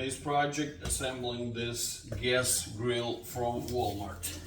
today's project, assembling this gas grill from Walmart.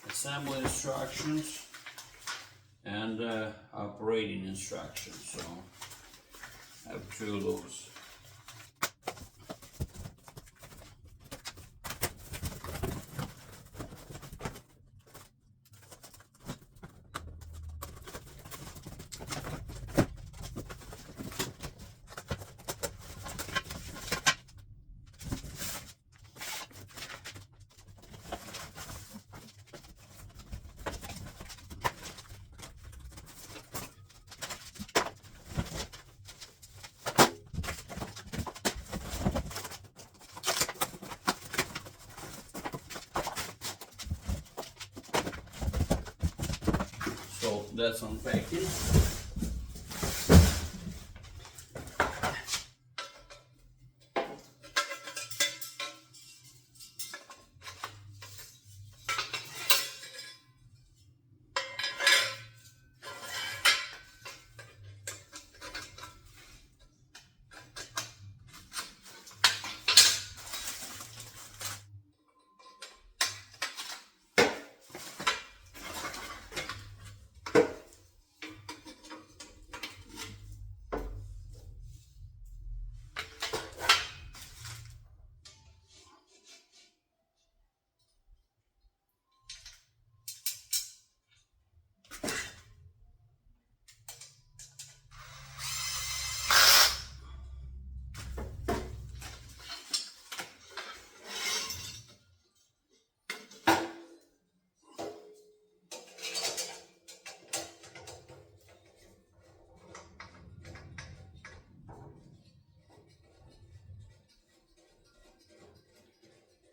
Assembly instructions and operating instructions, so I have two of those. So that's unpacking.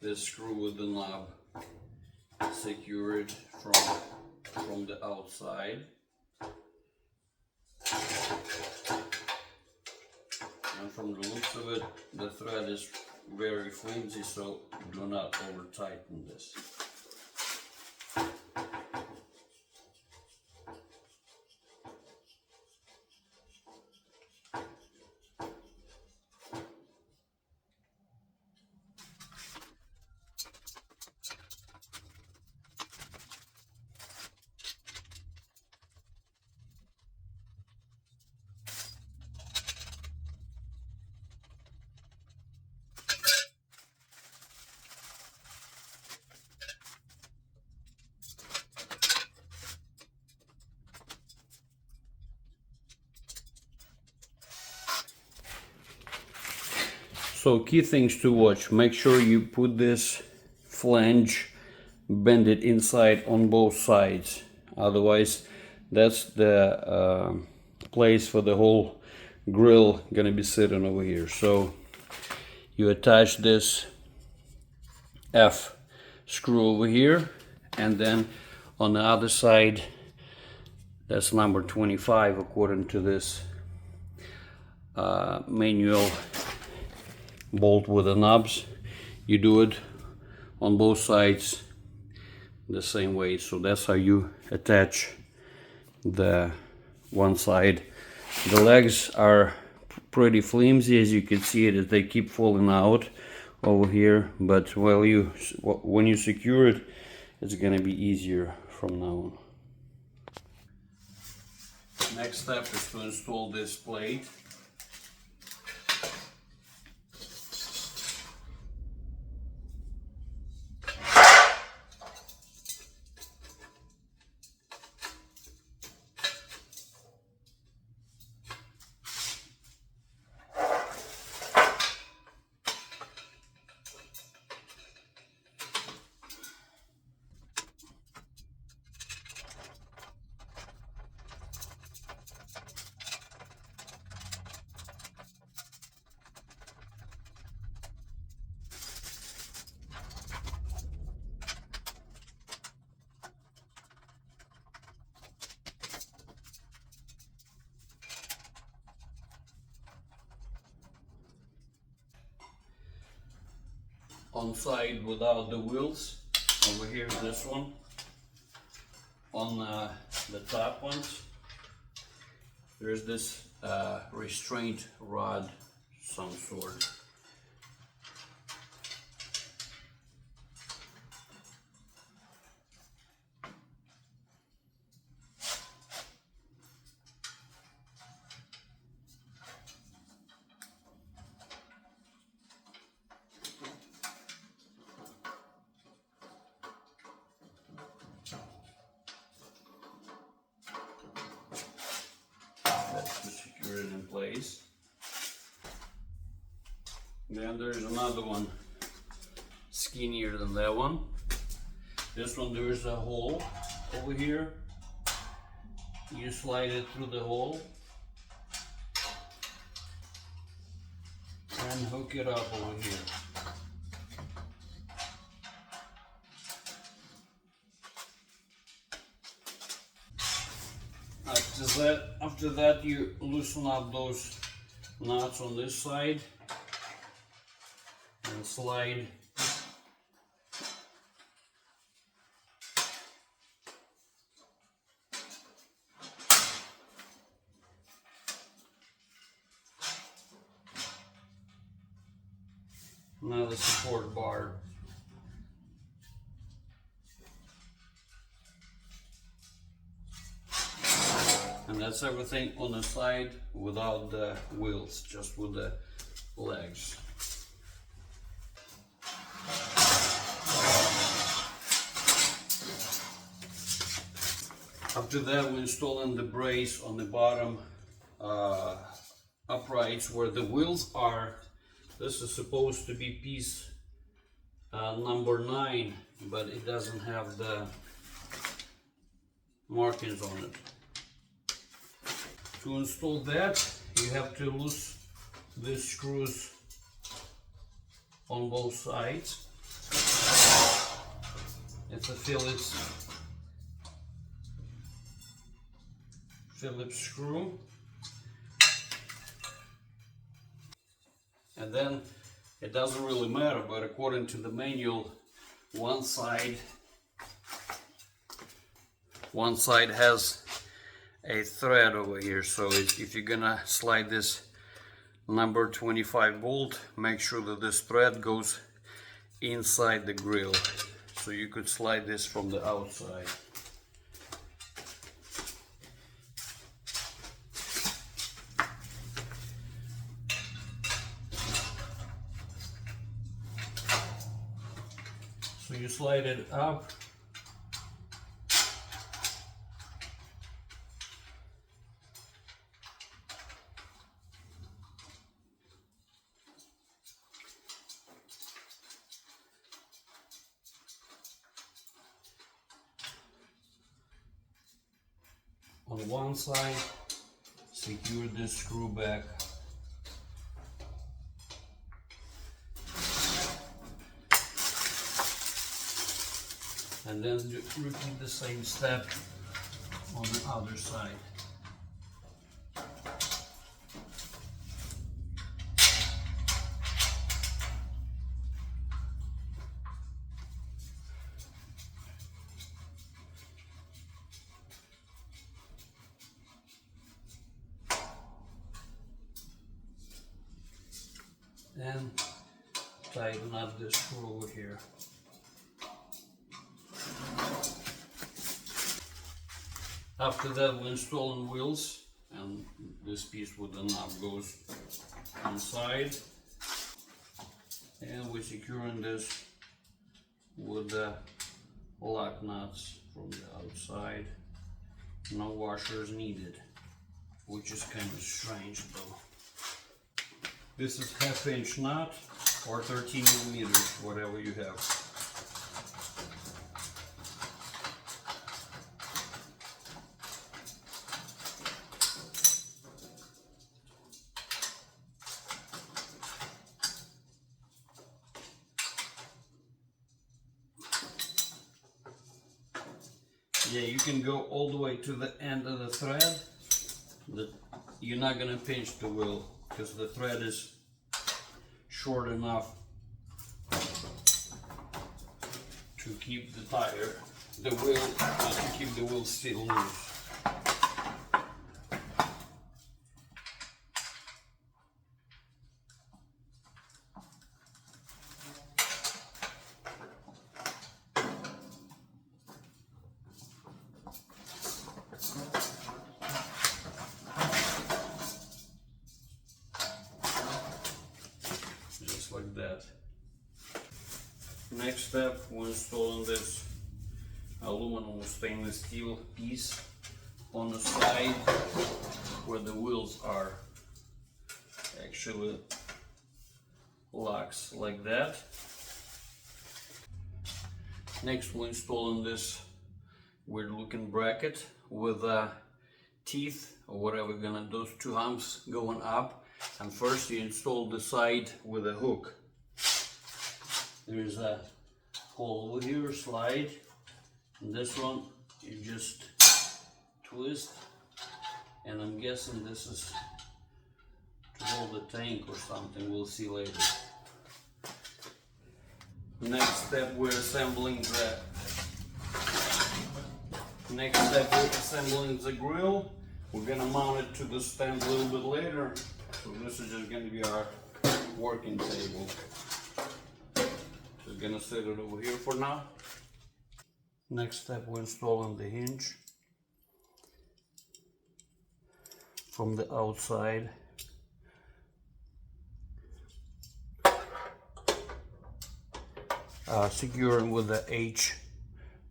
This screw with the knob secured from the outside. And from the looks of it, the thread is very flimsy, so do not over tighten this. So key things to watch: make sure you put this flange, bend it inside on both sides, otherwise that's the place for the whole grill gonna be sitting over here. So you attach this F screw over here, and then on the other side, that's number 25 according to this manual bolt with the knobs. You do it on both sides the same way. So that's how you attach the one side. The legs are pretty flimsy, as you can see it, they keep falling out over here, but when you secure it, it's gonna be easier from now on. Next step is to install this plate. On side without the wheels, over here this one, on the top ones, there's this restraint rod some sort. That's to secure it in place. Then there's another one skinnier than that one. This one, there's a hole over here. You slide it through the hole and hook it up over here. After that you loosen up those nuts on this side and slide another support bar. And that's everything on the side without the wheels, just with the legs. After that, we're installing the brace on the bottom uprights where the wheels are. This is supposed to be piece number 9, but it doesn't have the markings on it. To install that, you have to loosen these screws on both sides. It's a Phillips screw. And then it doesn't really matter, but according to the manual, one side has a thread over here. So if you're gonna slide this number 25 bolt, make sure that this thread goes inside the grill. So you could slide this from the outside. So you slide it up. On one side, secure this screw back. And then repeat the same step on the other side. And tighten up this screw over here. After that, we're installing wheels, and this piece with the knob goes inside, and we're securing this with the lock nuts from the outside. No washers needed, which is kind of strange though. This is 1/2 inch nut or 13 millimeters, whatever you have. Yeah, you can go all the way to the end of the thread. You're not going to pinch the wheel because the thread is short enough to keep the wheel still loose. like that. Next step, we're installing this aluminum or stainless steel piece on the side where the wheels are. Actually locks like that. Next, we're installing this weird looking bracket with teeth or whatever, gonna those two humps going up. And first you install the side with a hook. There's a hole over here, slide, and this one you just twist, and I'm guessing this is to hold the tank or something, we'll see later. Next step, we're assembling the grill. We're gonna mount it to the stand a little bit later, so this is just gonna be our working table. Just gonna set it over here for now. Next step, we're installing the hinge from the outside. Securing with the H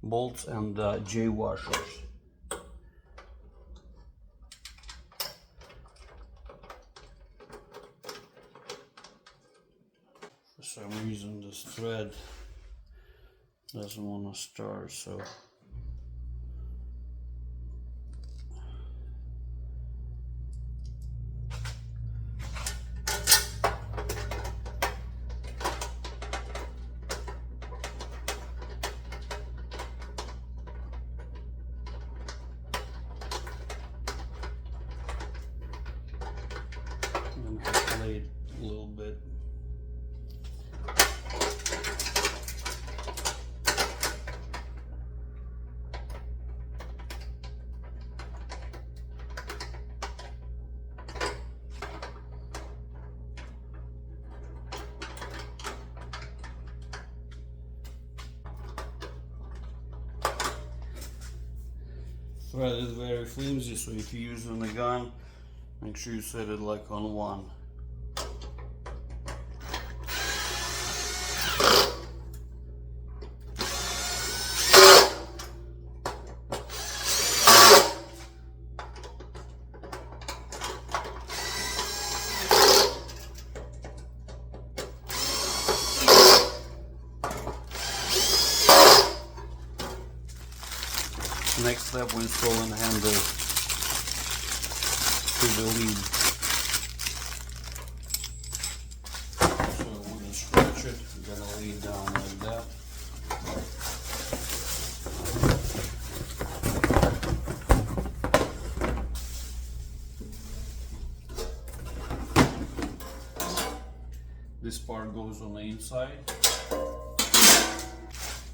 bolts and J washers. For some reason this thread doesn't want to start, so I'm gonna have to lay it a little bit. Thread is very flimsy, so if you're using a gun, make sure you set it like on one. Next step, we're installing the handle to the lead. So we're going to scratch it, we're going to lay it down like that. This part goes on the inside.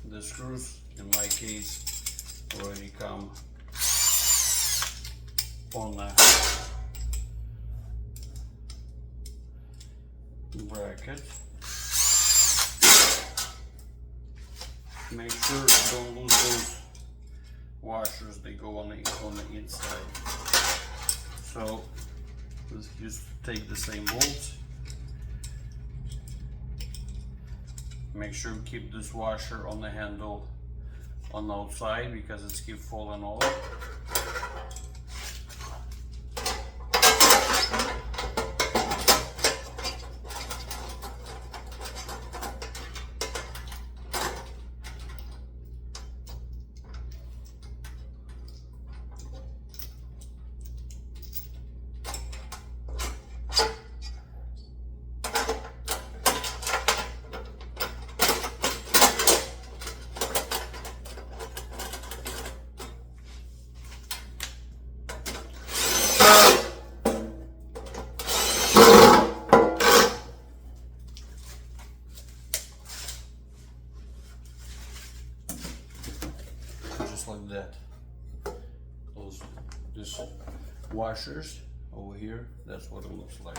The screws, in my case, already come on the bracket. Make sure you don't lose those washers, they go on the inside. So let's just take the same bolts. Make sure you keep this washer on the handle on the outside because it's keep falling off. Like that. These washers over here, that's what it looks like.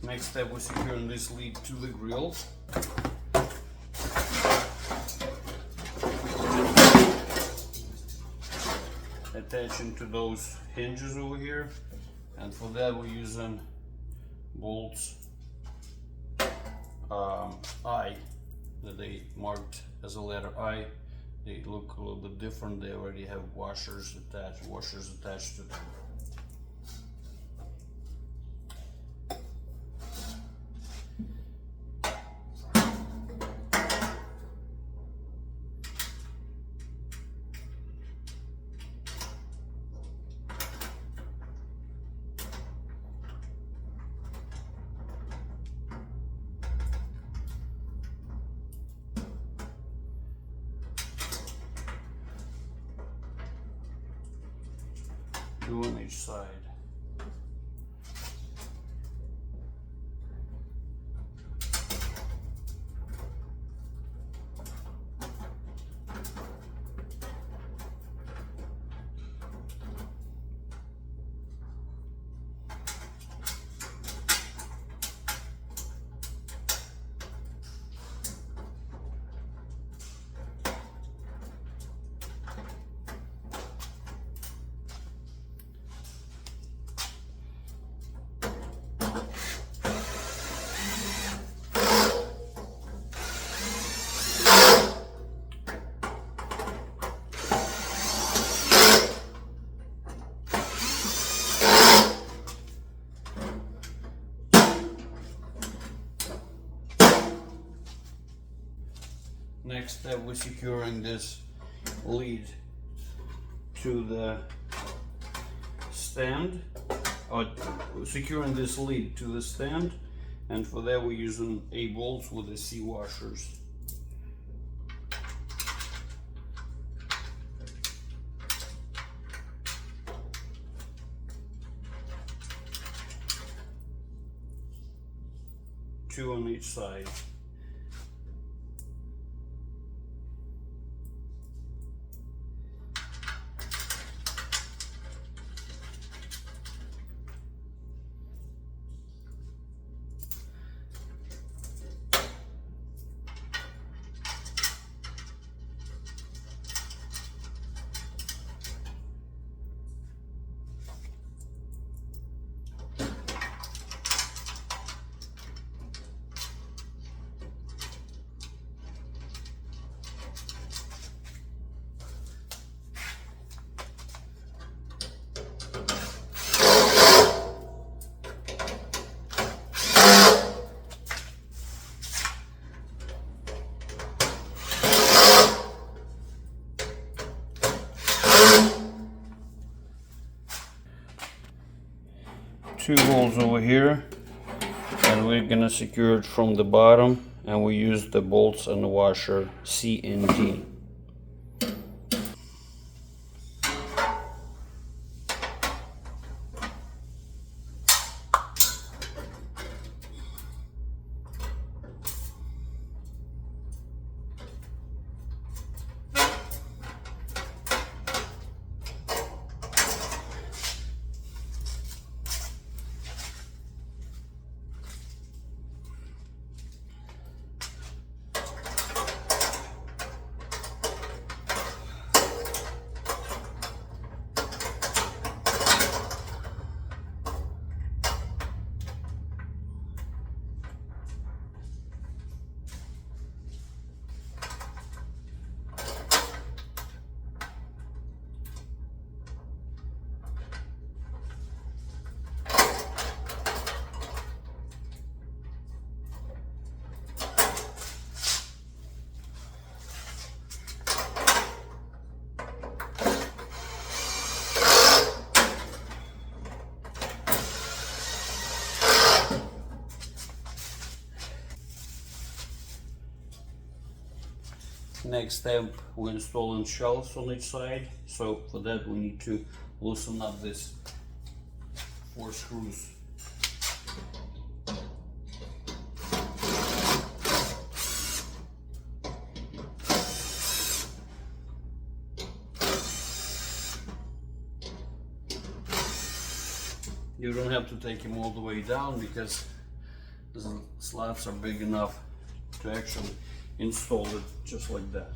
Next step, we're securing this lead to the grill. Attaching to those hinges over here, and for that we're using bolts I that they marked as a letter I, they look a little bit different. They already have washers attached to them. Two on each side. Next step, we're securing this lid to the stand, or securing this lid to the stand, and for that we're using A-bolts with the C washers. Two on each side. Two bolts over here, and we're gonna secure it from the bottom, and we use the bolts and the washer C and D. Next step, we're installing shelves on each side. So for that we need to loosen up this 4 screws. You don't have to take them all the way down because the slats are big enough to actually install it just like that.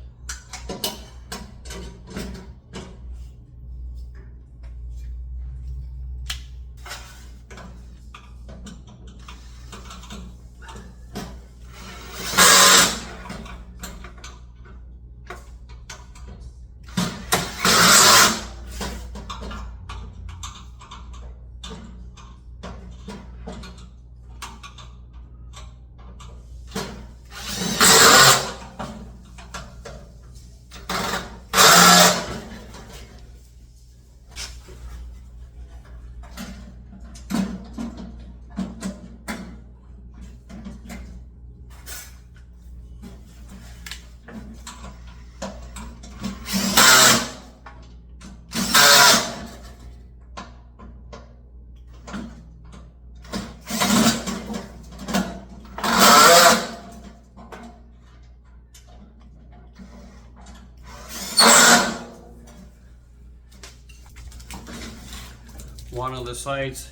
one of the sides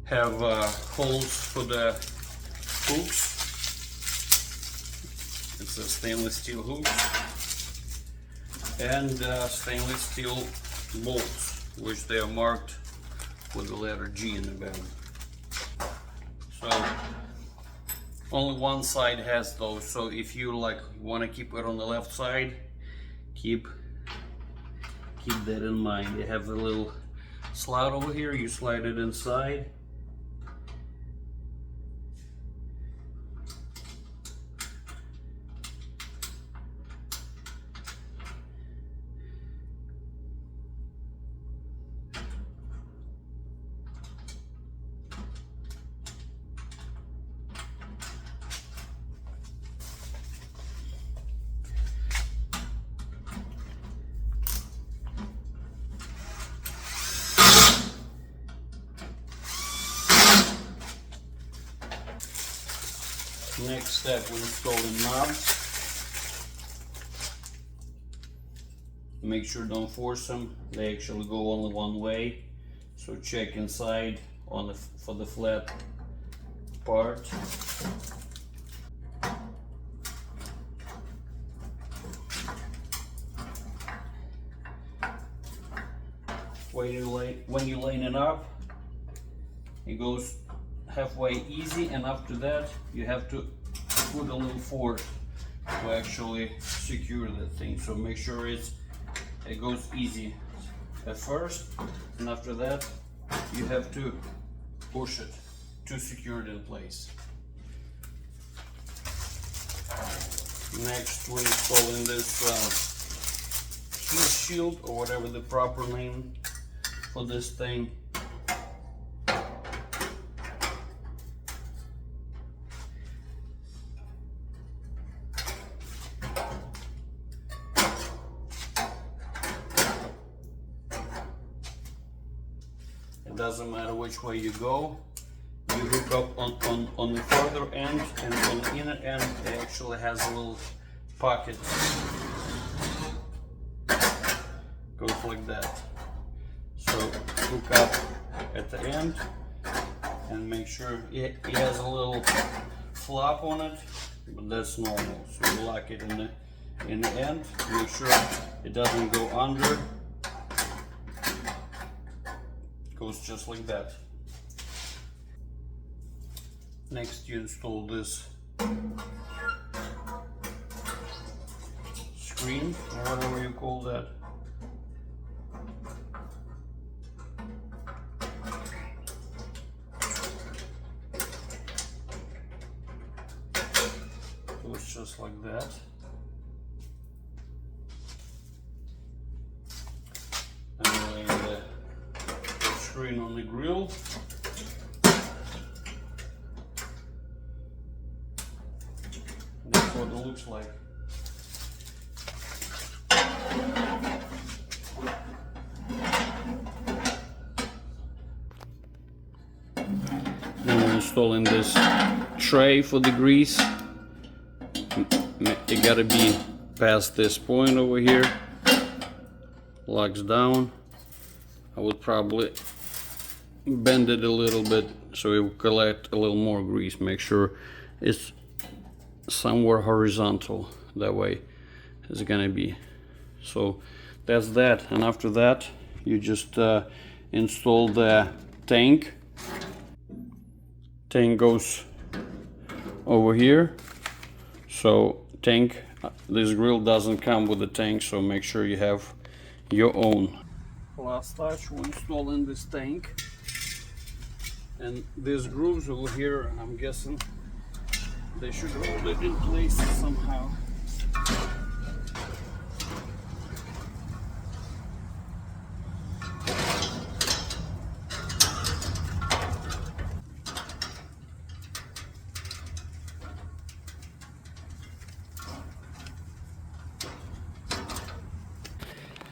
have holes for the hooks. It's a stainless steel hook and stainless steel bolts, which they are marked with the letter G in the back. So only one side has those, so if you want to keep it on the left side, keep that in mind. They have a little slot over here, you slide it inside. Next step, we install the knobs. Make sure don't force them, they actually go only one way. So check inside on for the flat part. When you line it up, it goes halfway easy, and after that you have to put a little force to actually secure the thing. So make sure it goes easy at first, and after that you have to push it to secure it in place. Next, we're installing this heat shield, or whatever the proper name for this thing. It doesn't matter which way you go. You hook up on the further end, and on the inner end it actually has a little pocket. Goes like that. So hook up at the end and make sure it has a little flap on it, but that's normal. So you lock it in the end. Make sure it doesn't go under. Goes just like that. Next, you install this screen, or whatever you call that. Goes just like that. And lay the screen on the grill. That's what it looks like. Now we're installing this tray for the grease. It gotta be past this point over here. Locks down. I would probably bend it a little bit so it will collect a little more grease. Make sure it's somewhere horizontal, that way it's gonna be. So that's that, and after that you just install the tank. Tank goes over here. So tank, this grill doesn't come with the tank, so make sure you have your own. Last touch, we're installing this tank, and these grooves over here, I'm guessing they should hold it in place somehow.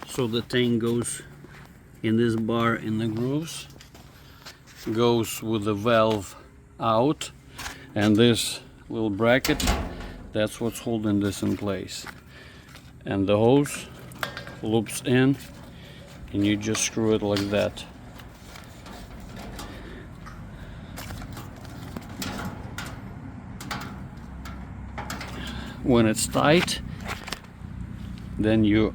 So the tank goes in this bar in the grooves, goes with the valve out, and this little bracket, that's what's holding this in place. And the hose loops in, and you just screw it like that. when it's tight, then you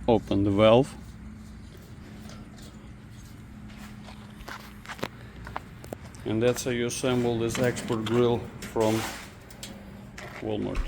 open the valve. And that's how you assemble this export grill from Walmart.